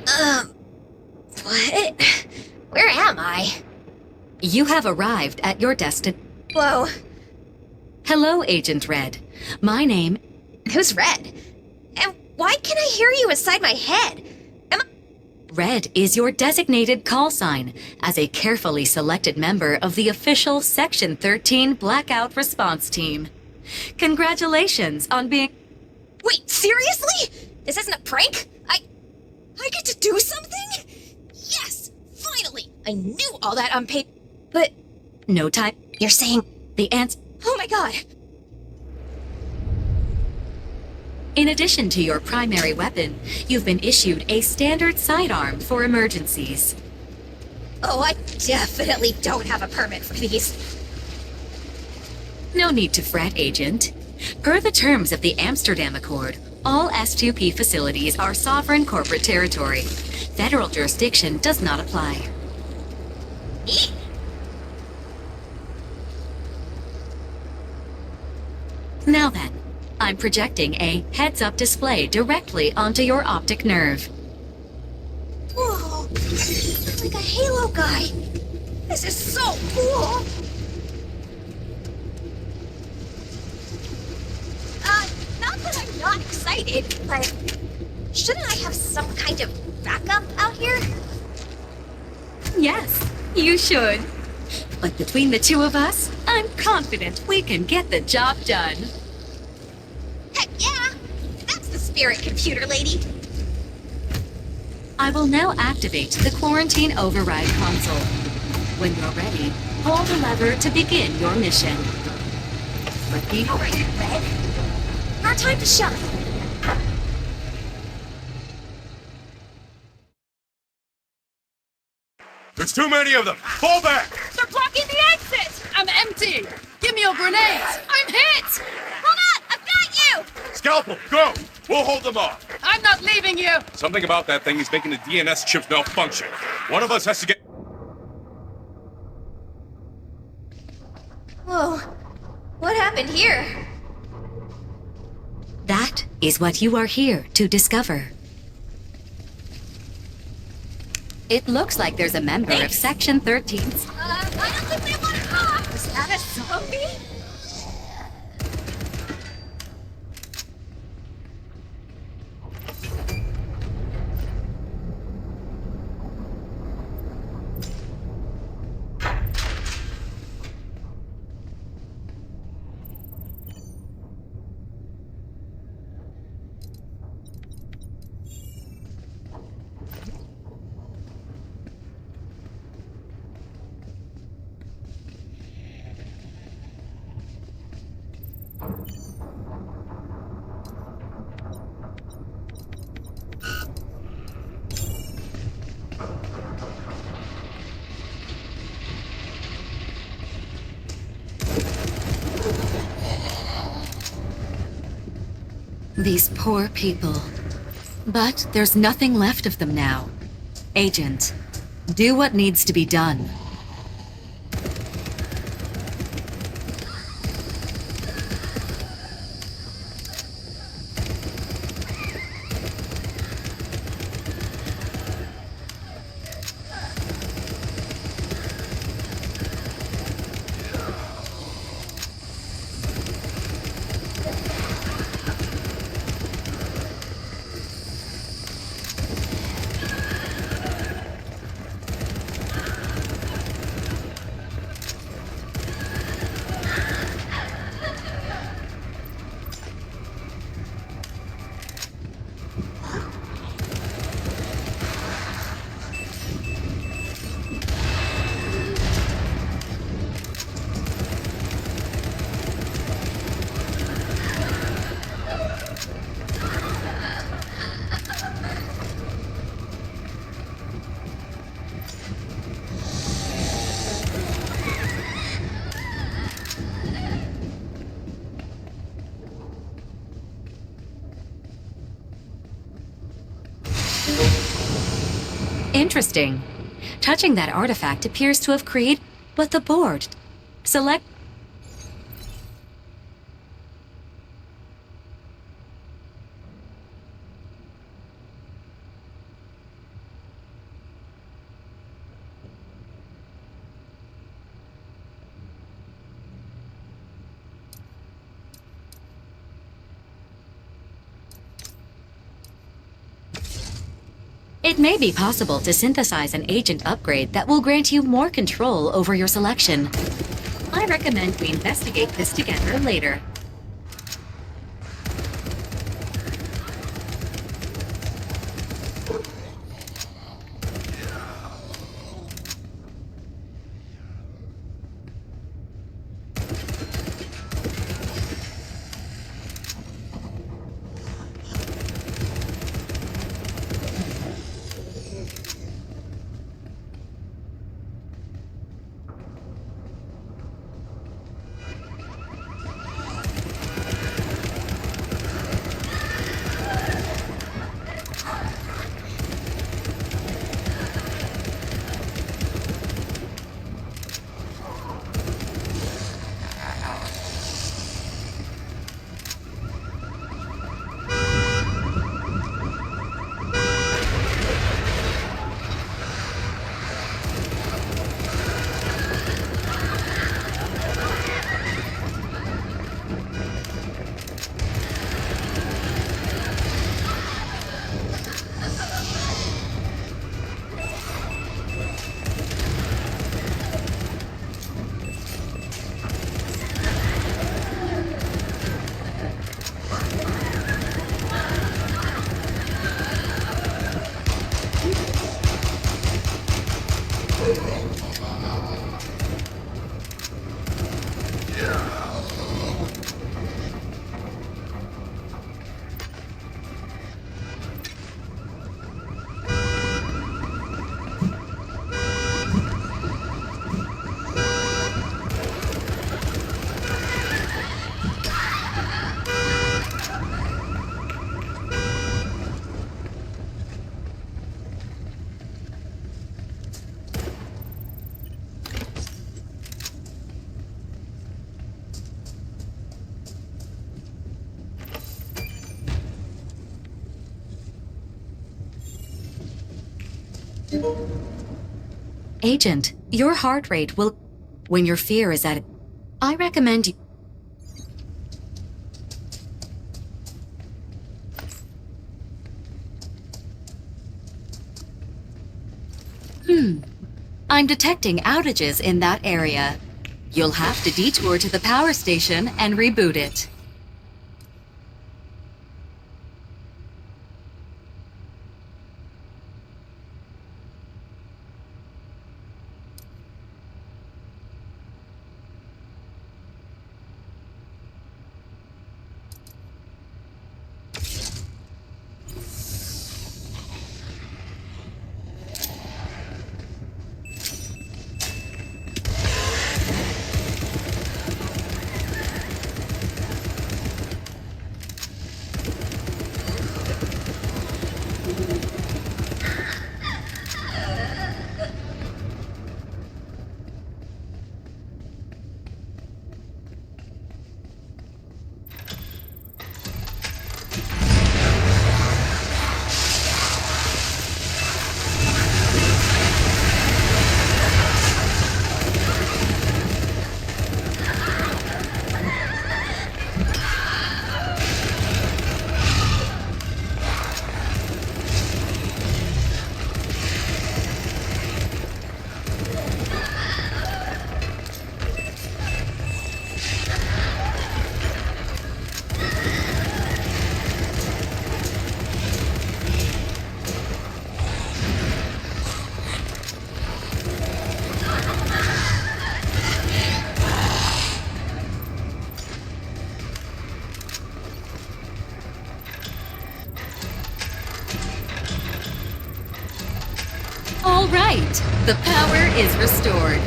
Um, what? Where am I? You have arrived at your destination. Whoa. Hello, Agent Red. My name... Who's Red? And why can I hear you inside my head? Am I... Red is your designated call sign as a carefully selected member of the official Section 13 Blackout Response Team. Congratulations on being... Wait, seriously? This isn't a prank? I get to do something? Yes! Finally! I knew all that unpaid... But... No time. You're saying... The answer... Oh my god! In addition to your primary weapon, you've been issued a standard sidearm for emergencies. Oh, I definitely don't have a permit for these. No need to fret, Agent. Per the terms of the Amsterdam Accord, all S2P facilities are sovereign corporate territory. Federal jurisdiction does not apply. Eek. Now then, I'm projecting a heads-up display directly onto your optic nerve. Whoa! Like a Halo guy! This is so cool! Not that I'm not excited, but shouldn't I have some kind of backup out here? Yes, you should. But between the two of us, I'm confident we can get the job done. Heck yeah! That's the spirit, computer lady! I will now activate the quarantine override console. When you're ready, pull the lever to begin your mission. Alright, Red. Our time to shine. There's too many of them! Fall back! They're blocking the exit! I'm empty! Give me your grenades! I'm hit! Hold on! I've got you! Scalpel, go! We'll hold them off. I'm not leaving you! Something about that thing is making the DNS chips malfunction. One of us has to get... Whoa. What happened here? That is what you are here to discover. It looks like there's a member of Section 13's... I don't think we want to talk! Was that a zombie? These poor people. But there's nothing left of them now. Agent, do what needs to be done. Interesting. Touching that artifact appears to have created... But the board... Select... It may be possible to synthesize an agent upgrade that will grant you more control over your selection. I recommend we investigate this together later. Agent, your heart rate will... When your fear is at... I recommend you... I'm detecting outages in that area. You'll have to detour to the power station and reboot it. All right, the power is restored.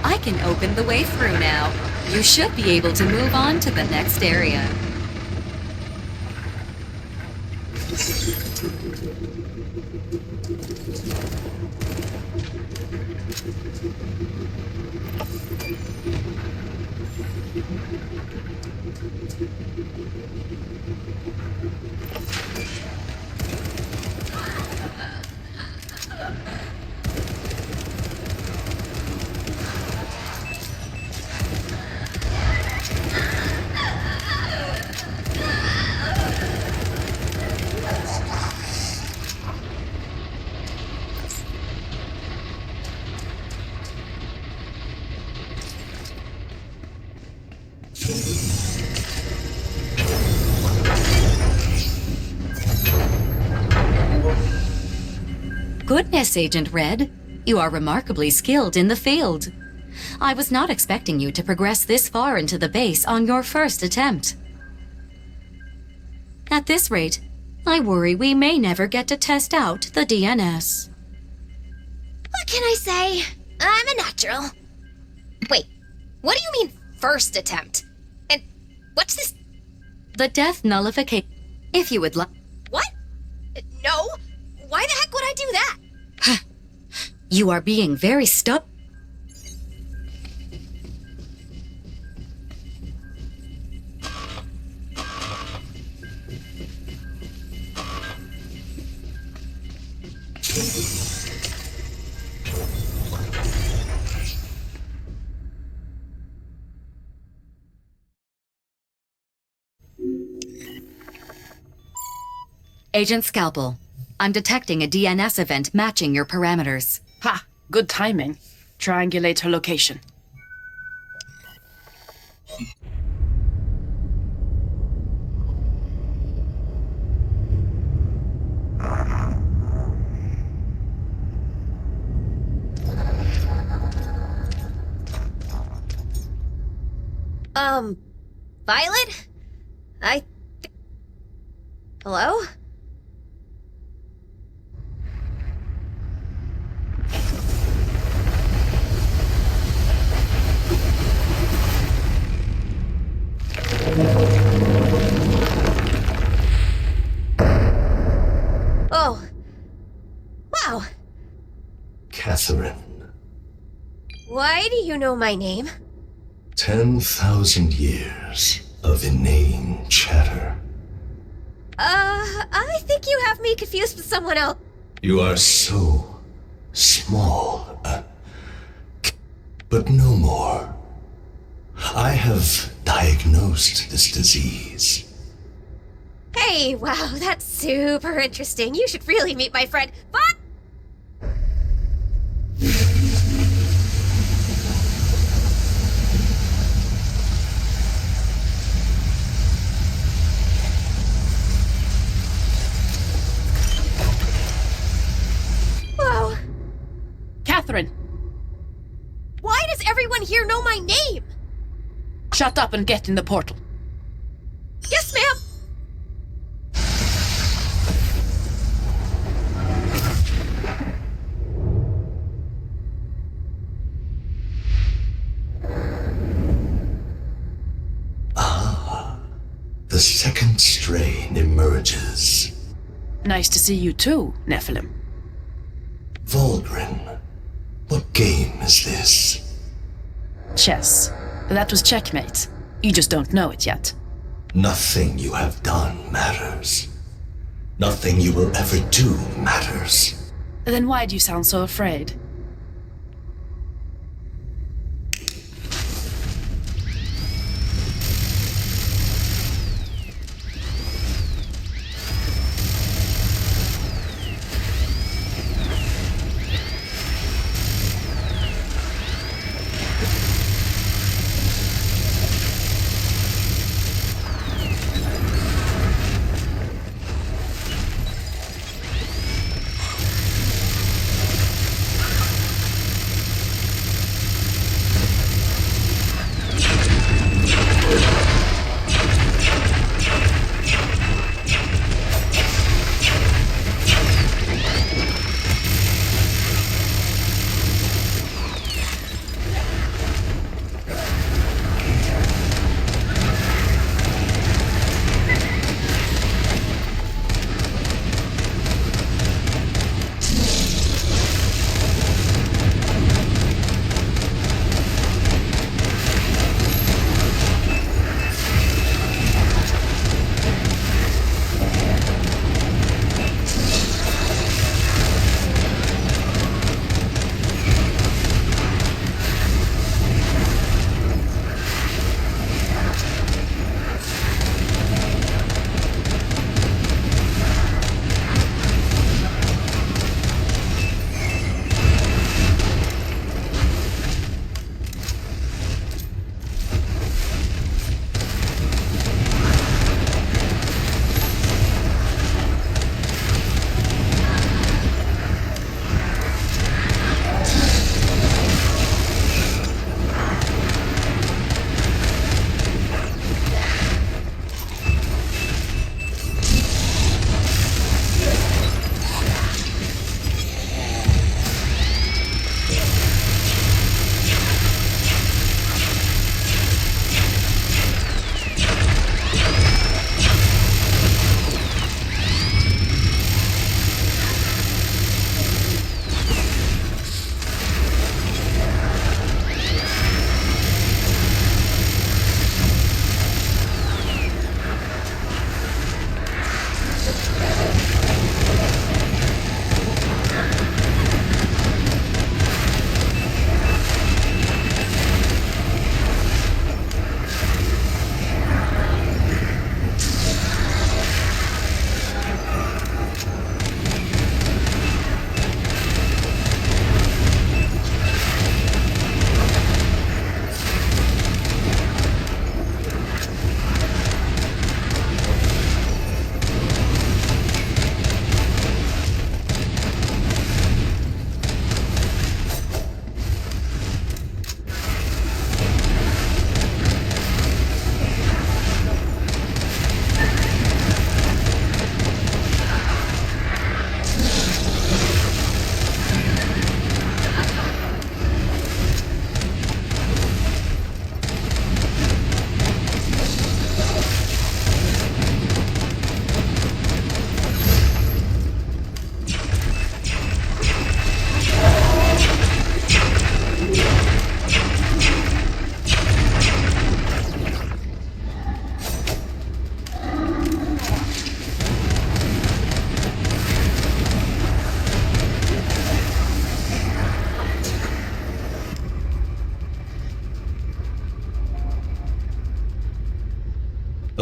I can open the way through now. You should be able to move on to the next area. goodness, Agent Red. You are remarkably skilled in the field. I was not expecting you to progress this far into the base on your first attempt. At this rate, I worry we may never get to test out the DNS. What can I say? I'm a natural. Wait, what do you mean first attempt? And what's this? The death nullification. If you would like. What? No? Why the heck would I do that? You are being very stubborn. Agent Scalpel, I'm detecting a DNS event matching your parameters. Ha! Good timing. Triangulate her location. Violet? Hello? Oh. Wow. Catherine. Why do you know my name? 10,000 years of inane chatter. I think you have me confused with someone else. You are so small. But no more. I have diagnosed this disease. Hey, wow, that's super interesting. You should really meet my friend. But whoa. Catherine! Why does everyone here know my name? Shut up and get in the portal. Yes, ma'am. The second strain emerges. Nice to see you too, Nephilim. Volgren, what game is this? Chess. That was checkmate. You just don't know it yet. Nothing you have done matters. Nothing you will ever do matters. Then why do you sound so afraid?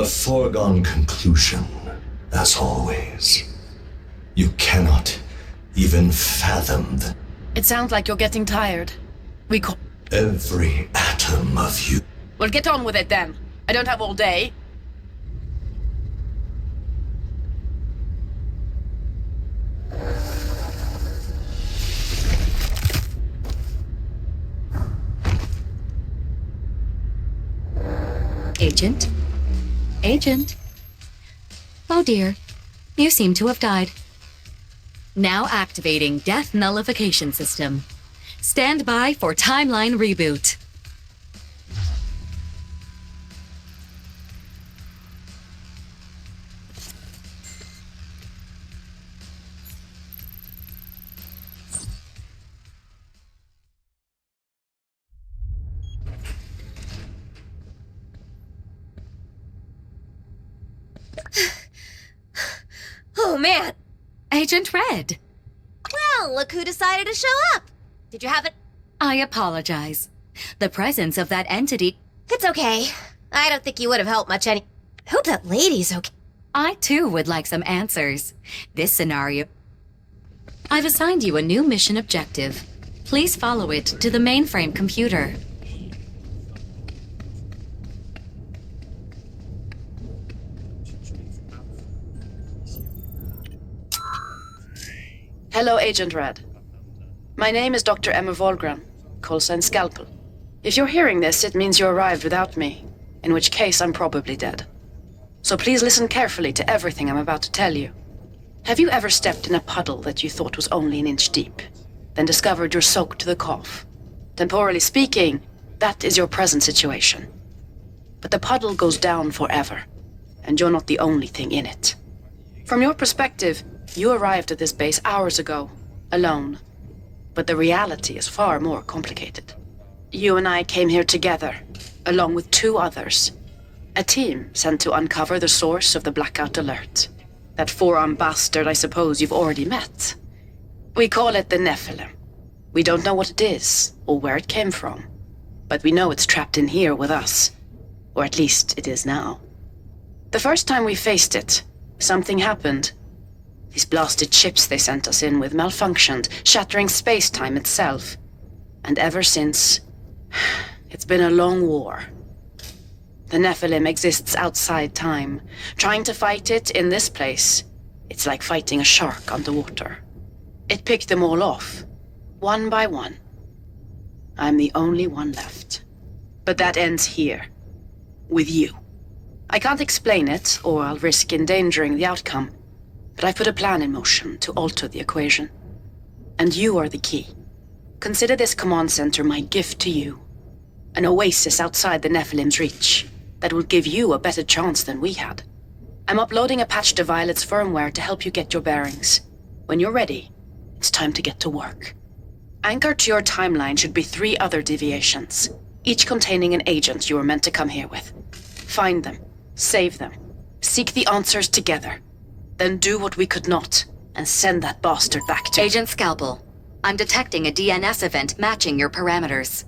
A foregone conclusion, as always. You cannot even fathom the... It sounds like you're getting tired. Every atom of you. Well, get on with it then. I don't have all day. Agent? Agent? Oh dear. You seem to have died. Now activating Death Nullification System. Stand by for timeline reboot. Oh man! Agent Red. Well, look who decided to show up! Did you have it? I apologize. The presence of that entity... It's okay. I don't think you would have helped much any... Hope that lady's okay. I too would like some answers. This scenario... I've assigned you a new mission objective. Please follow it to the mainframe computer. Hello, Agent Red. My name is Dr. Emma Volgren, callsign Scalpel. If you're hearing this, it means you arrived without me, in which case I'm probably dead. So please listen carefully to everything I'm about to tell you. Have you ever stepped in a puddle that you thought was only an inch deep, then discovered you're soaked to the cough? Temporally speaking, that is your present situation. But the puddle goes down forever, and you're not the only thing in it. From your perspective, you arrived at this base hours ago, alone. But the reality is far more complicated. You and I came here together, along with 2 others. A team sent to uncover the source of the blackout alert. That 4-armed bastard I suppose you've already met. We call it the Nephilim. We don't know what it is, or where it came from. But we know it's trapped in here with us. Or at least it is now. The first time we faced it, something happened. These blasted chips they sent us in with malfunctioned, shattering space-time itself. And ever since, it's been a long war. The Nephilim exists outside time. Trying to fight it in this place, it's like fighting a shark underwater. It picked them all off, one by one. I'm the only one left. But that ends here, with you. I can't explain it, or I'll risk endangering the outcome. But I've put a plan in motion to alter the equation. And you are the key. Consider this command center my gift to you. An oasis outside the Nephilim's reach that will give you a better chance than we had. I'm uploading a patch to Violet's firmware to help you get your bearings. When you're ready, it's time to get to work. Anchored to your timeline should be 3 other deviations, each containing an agent you were meant to come here with. Find them, save them, seek the answers together. Then do what we could not, and send that bastard back to... Agent Scalpel, I'm detecting a DNS event matching your parameters.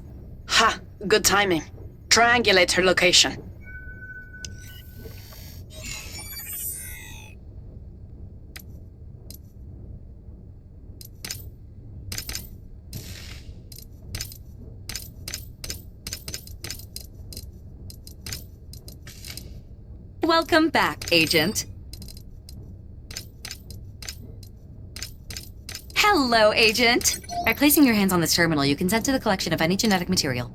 Ha! Good timing. Triangulate her location. Welcome back, Agent. Hello, Agent. By placing your hands on this terminal, you consent to the collection of any genetic material.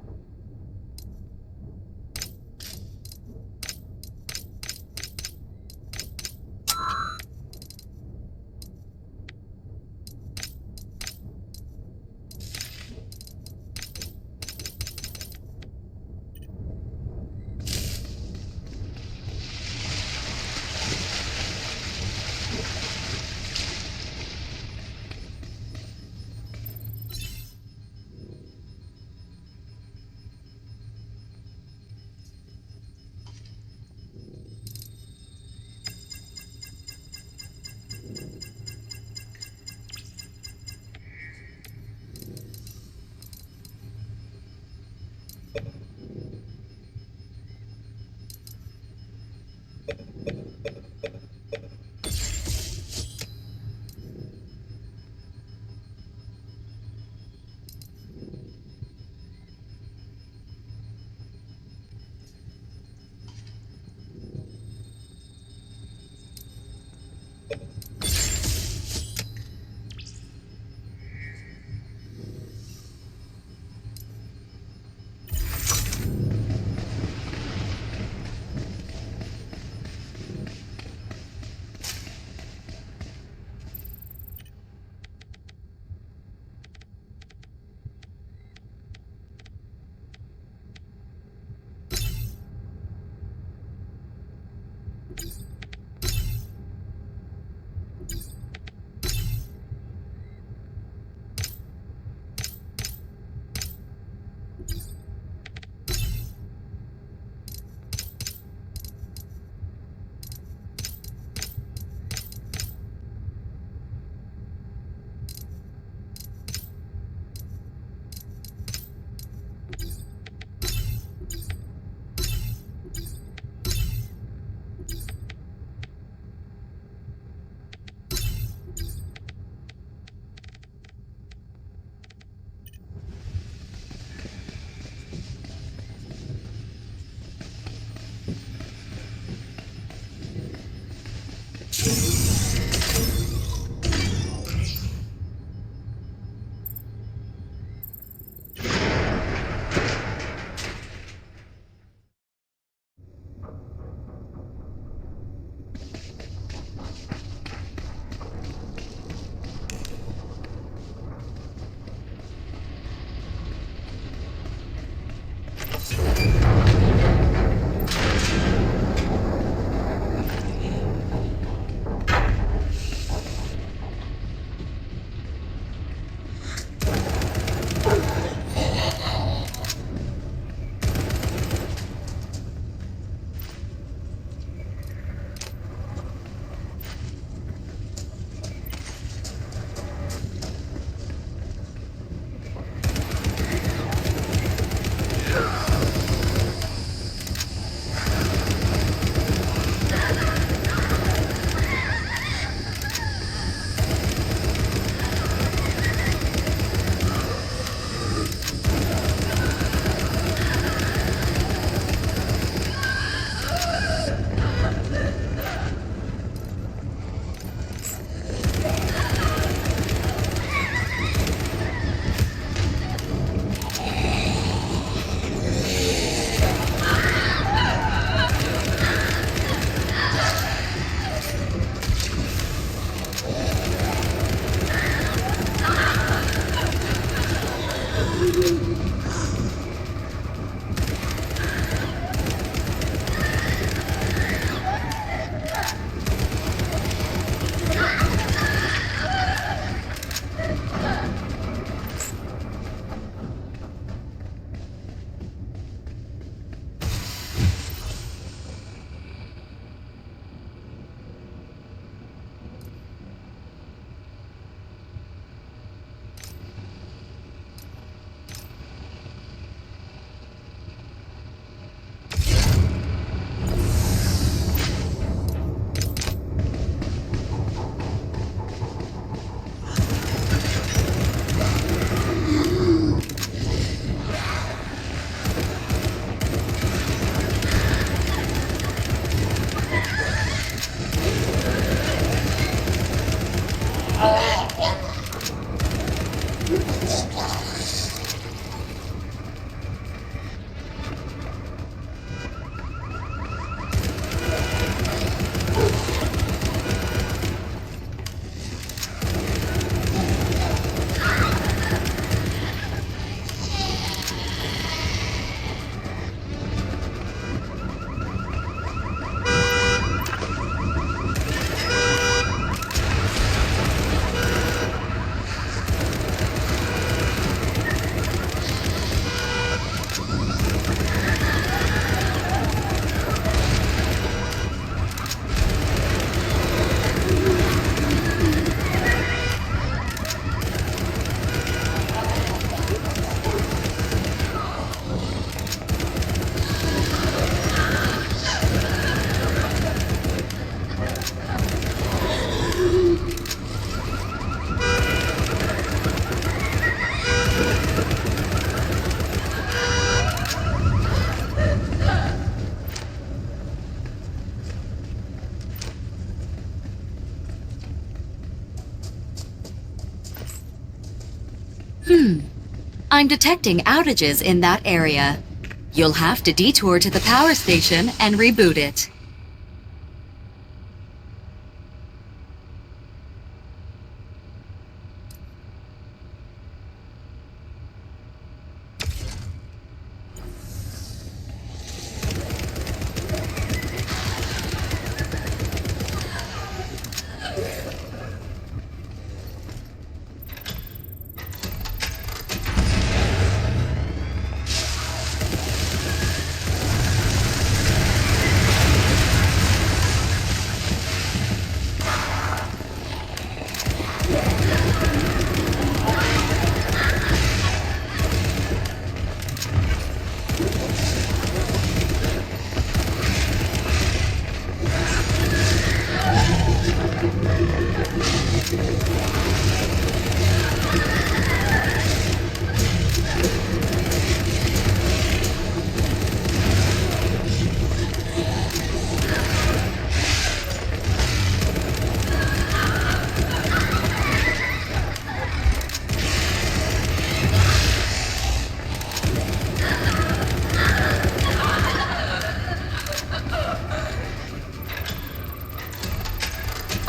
I'm detecting outages in that area. You'll have to detour to the power station and reboot it.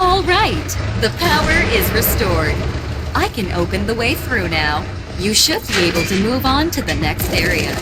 All right, the power is restored. I can open the way through now. You should be able to move on to the next area.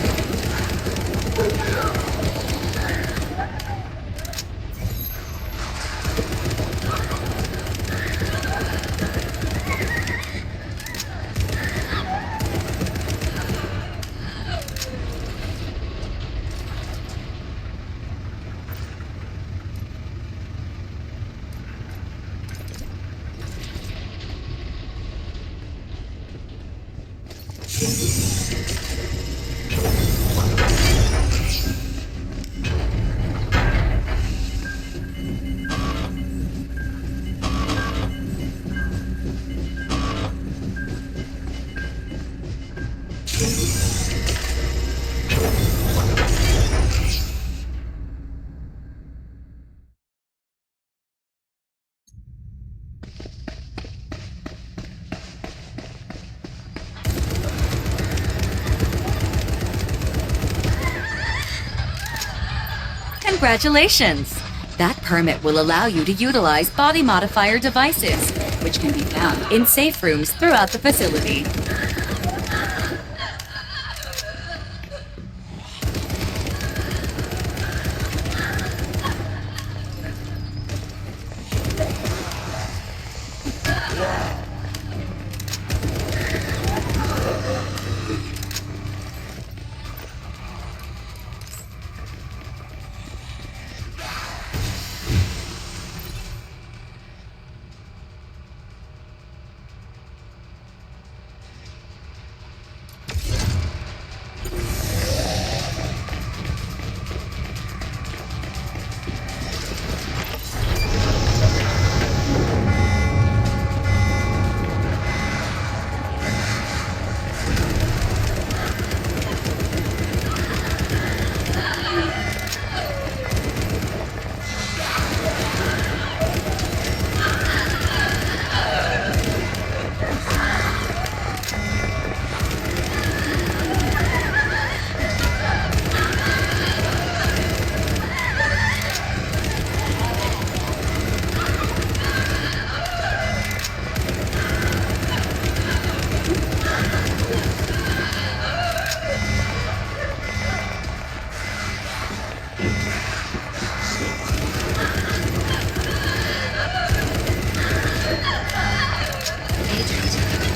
Congratulations! That permit will allow you to utilize body modifier devices, which can be found in safe rooms throughout the facility.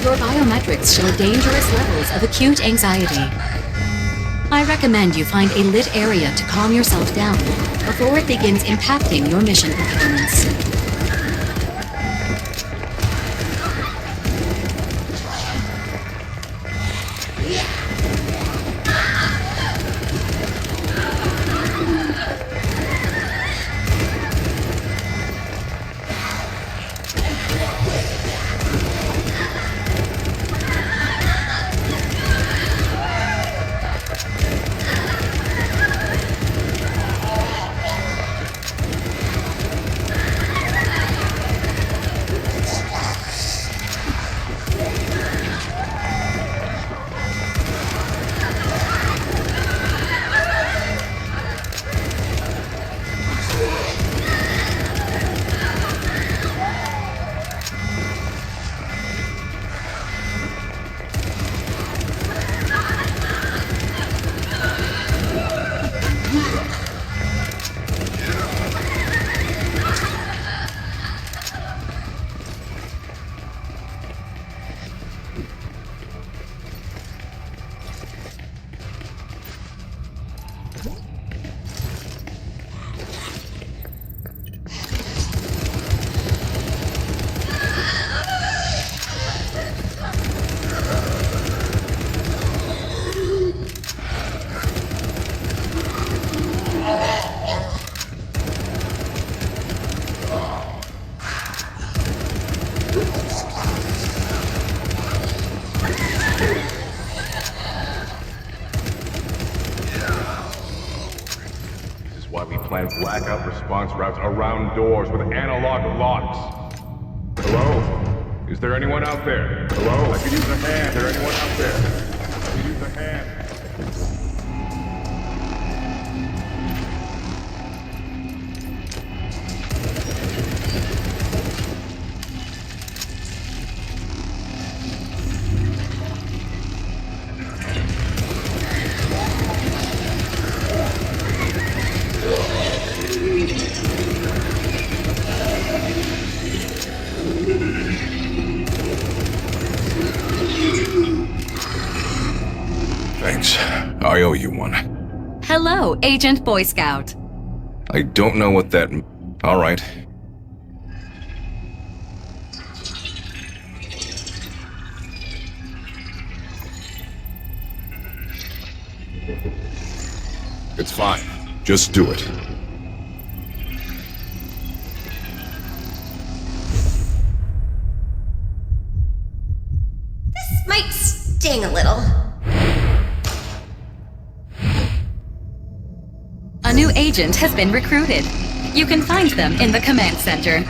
Your biometrics show dangerous levels of acute anxiety. I recommend you find a lit area to calm yourself down before it begins impacting your mission performance. find blackout response routes around doors with analog locks. Hello? Is there anyone out there? Hello? I could use a hand. Is there anyone out there? I could use a hand. Thanks. I owe you one. Hello, Agent Boy Scout. I don't know what that... All right. It's fine. Just do it. This might sting a little. A new agent has been recruited. You can find them in the command center.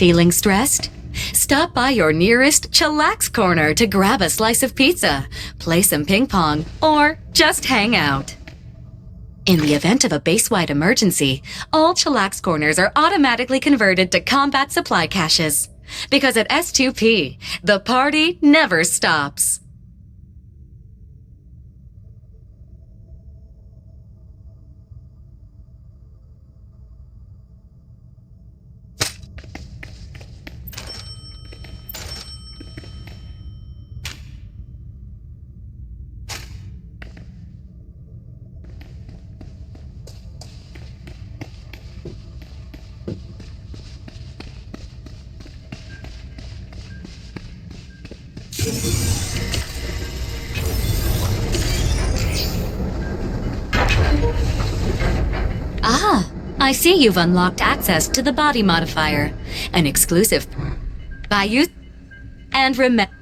Feeling stressed? Stop by your nearest chillax corner to grab a slice of pizza, play some ping pong, or just hang out. In the event of a base-wide emergency, all chillax corners are automatically converted to combat supply caches. Because at S2P, the party never stops. Ah, I see you've unlocked access to the body modifier, an exclusive by you. And remember.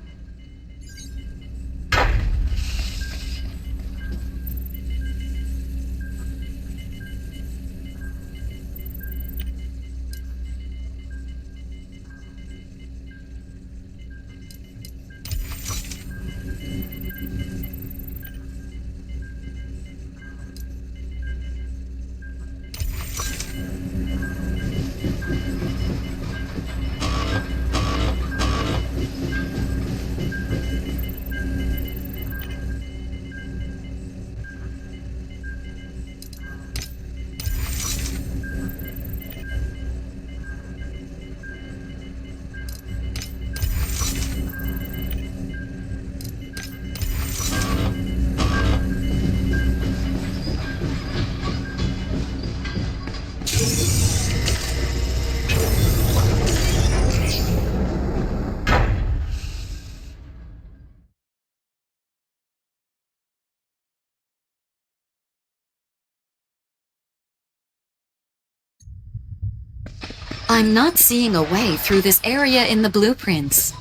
I'm not seeing a way through this area in the blueprints.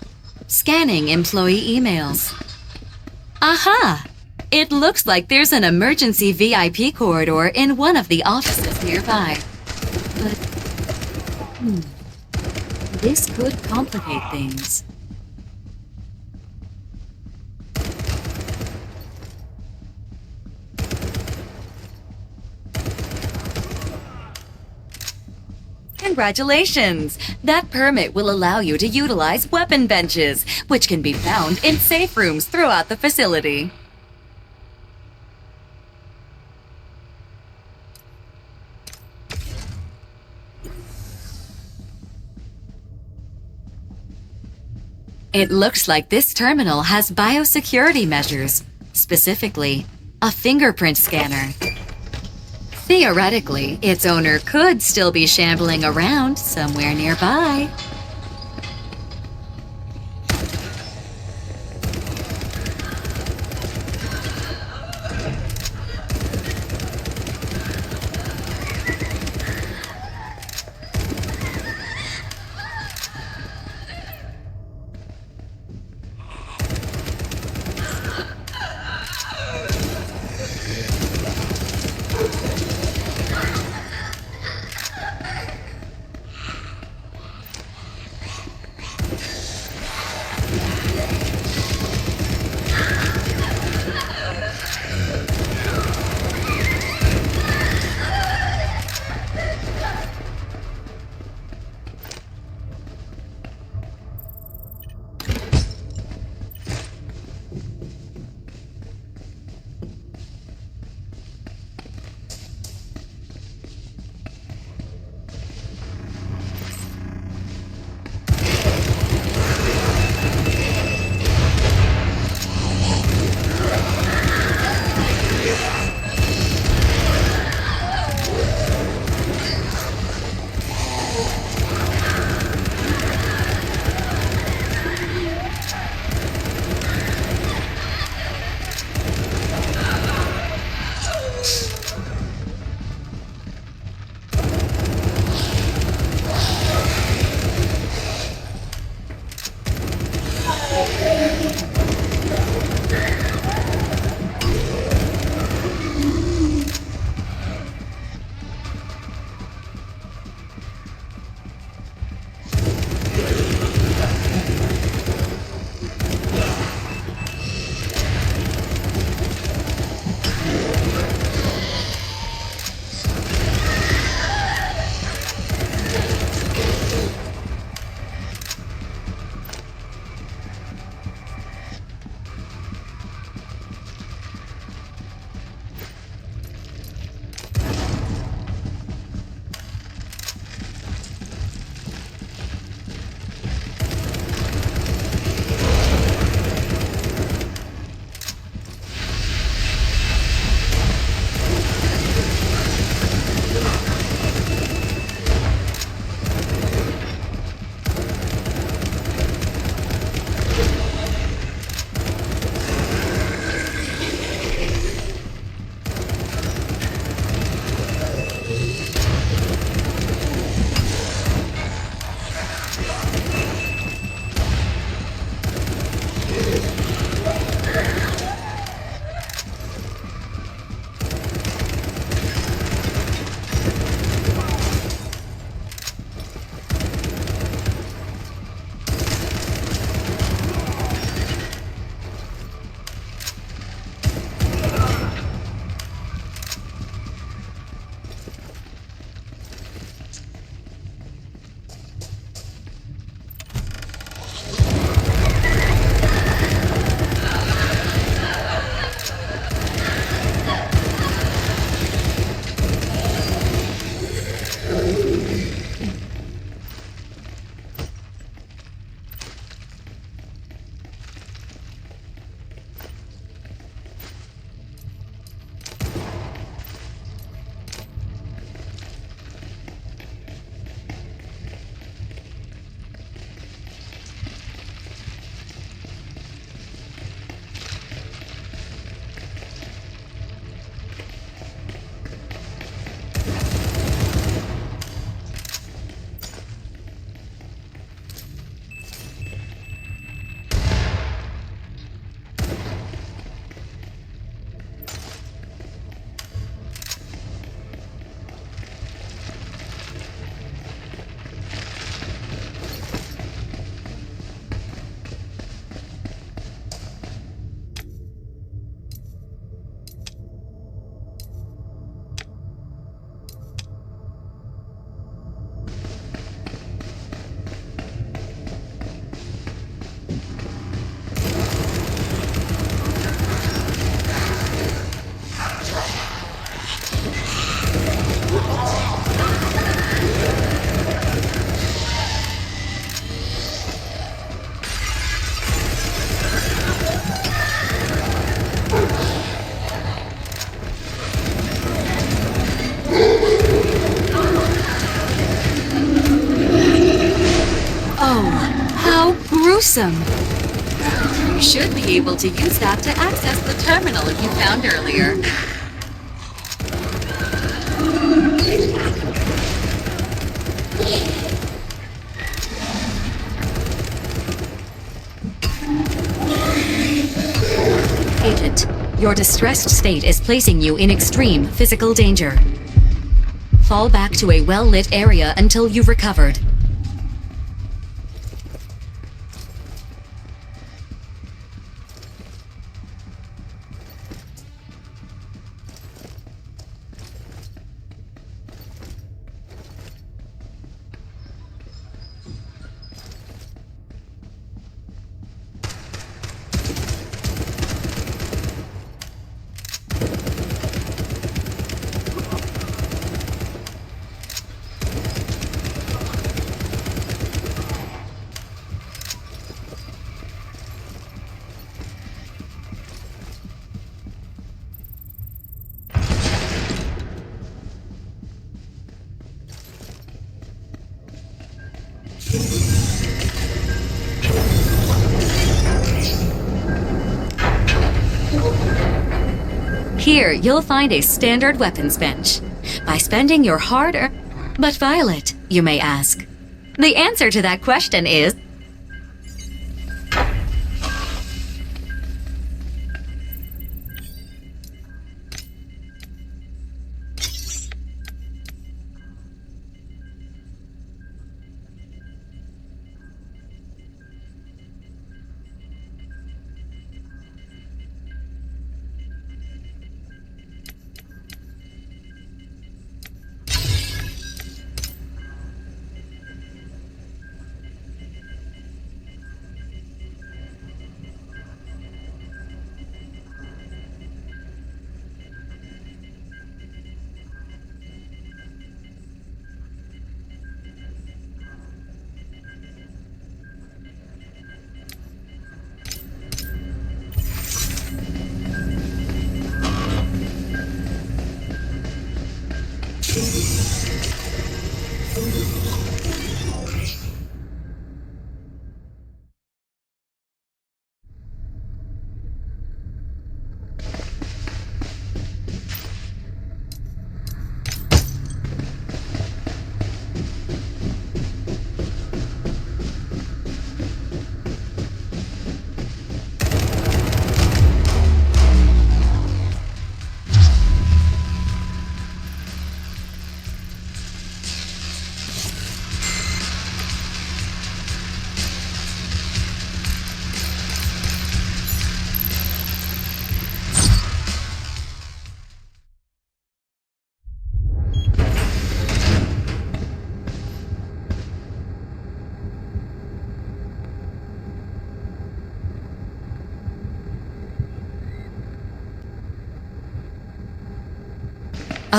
Scanning employee emails. Aha! It looks like there's an emergency VIP corridor in one of the offices nearby. But, this could complicate things. Congratulations! That permit will allow you to utilize weapon benches, which can be found in safe rooms throughout the facility. It looks like this terminal has biosecurity measures, specifically, a fingerprint scanner. Theoretically, its owner could still be shambling around somewhere nearby. Awesome! You should be able to use that to access the terminal you found earlier. Agent, your distressed state is placing you in extreme physical danger. Fall back to a well-lit area until you've recovered. Here, you'll find a standard weapons bench. By spending your hard-earned... But Violet, you may ask. The answer to that question is...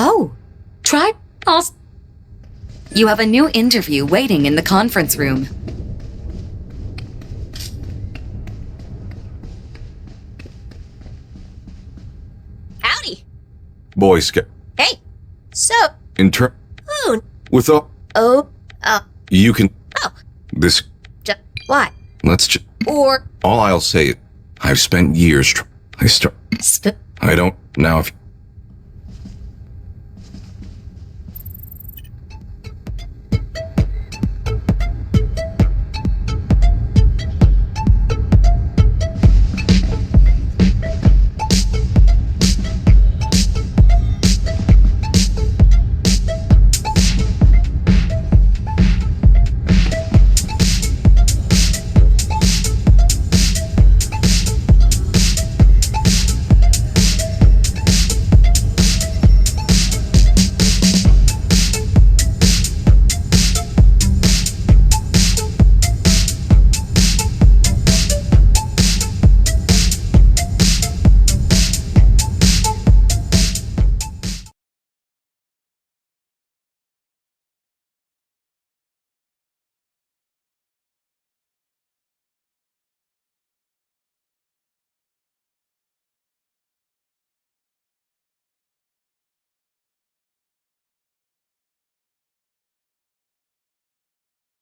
Oh, try... You have a new interview waiting in the conference room. Howdy. Boy Scout. Hey. So... Who? With all... You can... Oh. This... What? Let's just... Or... All I'll say is, I've spent years I don't... Now if...